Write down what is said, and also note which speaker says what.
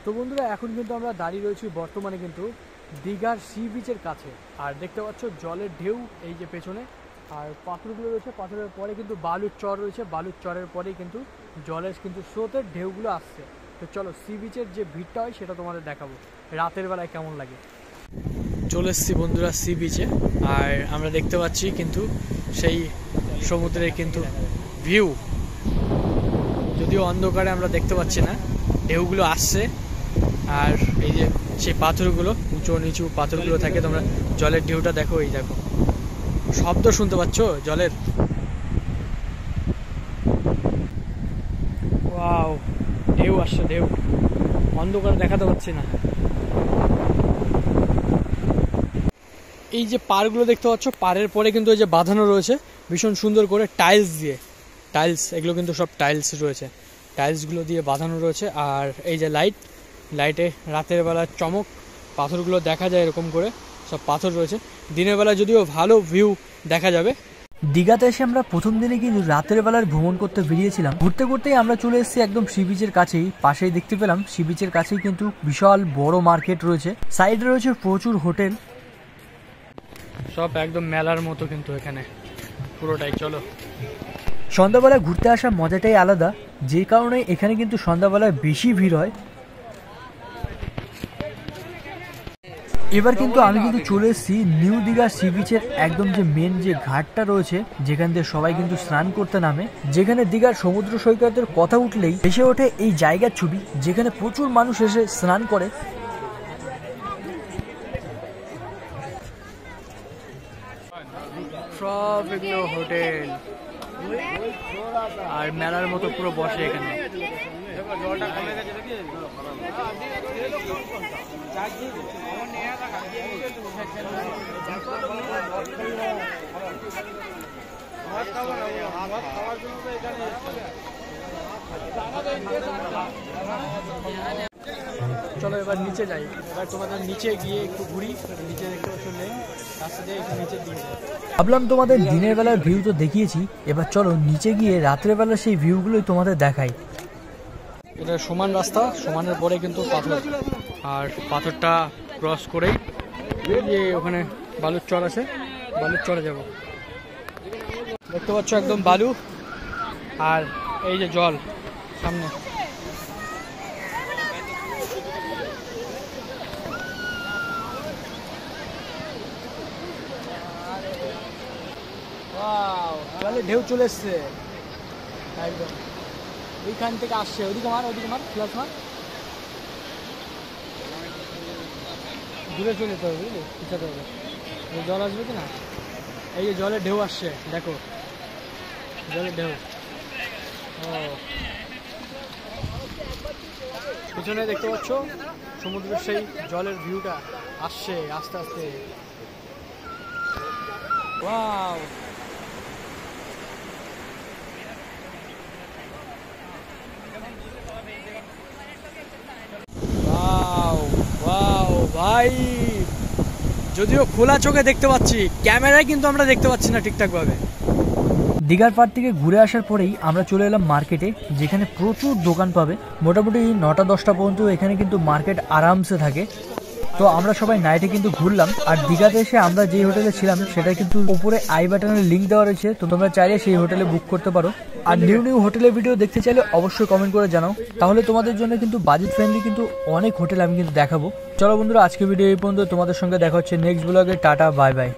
Speaker 1: তো বন্ধুরা এখন কিন্তু আমরা দাঁড়িয়ে রয়েছি বর্তমানে কিন্তু দীঘার সি বিচের কাছে। আর দেখতে পাচ্ছ জলের ঢেউ এই যে পেছনে, আর পাথরগুলো রয়েছে, পাথরের পরে কিন্তু বালুর চর রয়েছে, বালুর চরের পরেই কিন্তু জলের কিন্তু স্রোতের ঢেউগুলো আসছে। তো চলো সি বিচের যে ভিড়টা হয় সেটা তোমাদের দেখাবো রাতের বেলায় কেমন লাগে। চলে এসছি বন্ধুরা সি বিচে, আর আমরা দেখতে পাচ্ছি কিন্তু সেই সমুদ্রের কিন্তু ভিউ, যদিও অন্ধকারে আমরা দেখতে পাচ্ছি না, ঢেউগুলো আসছে। আর এই যে সেই পাথরগুলো, উঁচু নিচু পাথরগুলো থাকে, তোমরা জলের ঢেউটা দেখো, এই দেখো শব্দ শুনতে পাচ্ছ জলের। ওয়াও, ঢেউ আসছে, ঢেউ অন্ধকারে দেখাতে পাচ্ছি না। এই যে পাড়গুলো দেখতে পাচ্ছ, পাড়ের পরে কিন্তু এই যে বাঁধানো রয়েছে ভীষণ সুন্দর করে টাইলস দিয়ে, টাইলস এগুলো কিন্তু সব টাইলস রয়েছে, টাইলসগুলো দিয়ে বাঁধানো রয়েছে। আর এই যে লাইটে রাতের বেলা চমক, পাথরগুলো দেখা যায় এরকম করে, সব পাথর রয়েছে। দিনের বেলা যদিও ভালো ভিউ দেখা যাবে।
Speaker 2: দীঘাতে এসে আমরা প্রথম দিনে কিন্তু রাতের বেলার ভ্রমণ করতে বেরিয়েছিলাম। ঘুরতে ঘুরতেই আমরা চলে এসেছি একদম সি বিচের কাছেই, পাশেই দেখতে পেলাম সি বিচের কাছেই কিন্তু বিশাল বড় মার্কেট রয়েছে, সাইডে রয়েছে প্রচুর হোটেল,
Speaker 1: সব একদম মেলার মতো কিন্তু এখানে পুরোটাই। চলো,
Speaker 2: সন্ধ্যাবেলায় ঘুরতে আসার মজাটাই আলাদা, যে কারণে এখানে কিন্তু সন্ধ্যাবেলায় বেশি ভিড় হয়। এবার কিন্তু আমি কিন্তু চলে এসেছি নিউ দীঘা সি বিচের একদম যে মেন যে ঘাটটা রয়েছে, যেখান দিয়ে সবাই কিন্তু স্নান করতে নামে, যেখানে দীঘার সমুদ্র সৈকতের কথা উঠলেই এসে ওঠে এই জায়গার ছবি, যেখানে প্রচুর মানুষ এসে স্নান করে।
Speaker 1: সব এগুলো হোটেল আর মেলার মতো পুরো বসে এখানে। চলো এবার নিচে যাই, এবার তোমাদের নিচে গিয়ে একটু ঘুরি। নিচে দেখতে পাচ্ছ লেন, রাস্তা দিয়ে একটু নিচের দিকে
Speaker 2: ভাবলাম তোমাদের দিনের বেলার ভিউ তো দেখিয়েছি, এবার চলো নিচে গিয়ে রাত্রের বেলার সেই ভিউগুলোই তোমাদের দেখাই।
Speaker 1: এটা সমান রাস্তা, সমানের পরে কিন্তু পাথর, আর পাথরটা ক্রস করেই যে ওখানে বালুর চর আছে, বালুর চরে যাব। দেখতে পাচ্ছ একদম বালু, আর এই যে জল সামনে। জলে ঢেউ চলে এসছে একদম, ওইখান থেকে আসছে, ওদিকে মার, ওদিকে মার, ফ্লাশ মার, দূরে চলে যেতে হবে, বুঝলি, পিছাতে হবে, জল আসবে কি না। এই যে জলের ঢেউ আসছে, দেখো জলের ঢেউ। ও পিছনে দেখতে পাচ্ছ সমুদ্রের সেই জলের ভিউটা আসছে আস্তে আস্তে। ওয়াও, ভাই যদিও খোলা চোখে দেখতে পাচ্ছি, ক্যামেরায় কিন্তু আমরা দেখতে পাচ্ছি না ঠিকঠাক ভাবে।
Speaker 2: দীঘার পাড় থেকে ঘুরে আসার পরেই আমরা চলে এলাম মার্কেটে, যেখানে প্রচুর দোকান পাবে। মোটামুটি 9টা-10টা পর্যন্ত এখানে কিন্তু মার্কেট আরামসে থাকে। তো আমরা সবাই নাইটে কিন্তু ঘুরলাম। আর দীঘাতে এসে আমরা যে হোটেলে ছিলাম সেটা কিন্তু উপরে আই বাটনের লিঙ্ক দেওয়া রয়েছে, তো তোমরা চাইলে সেই হোটেলে বুক করতে পারো। আর নিউ হোটেলের ভিডিও দেখতে চাইলে অবশ্যই কমেন্ট করে জানাও, তাহলে তোমাদের জন্য কিন্তু বাজেট ফ্রেন্ডলি কিন্তু অনেক হোটেল আমি কিন্তু দেখাবো। চলো বন্ধুরা, আজকে ভিডিও এই পর্যন্ত, তোমাদের সঙ্গে দেখা হচ্ছে নেক্সট ব্লগে। Tata, bye bye.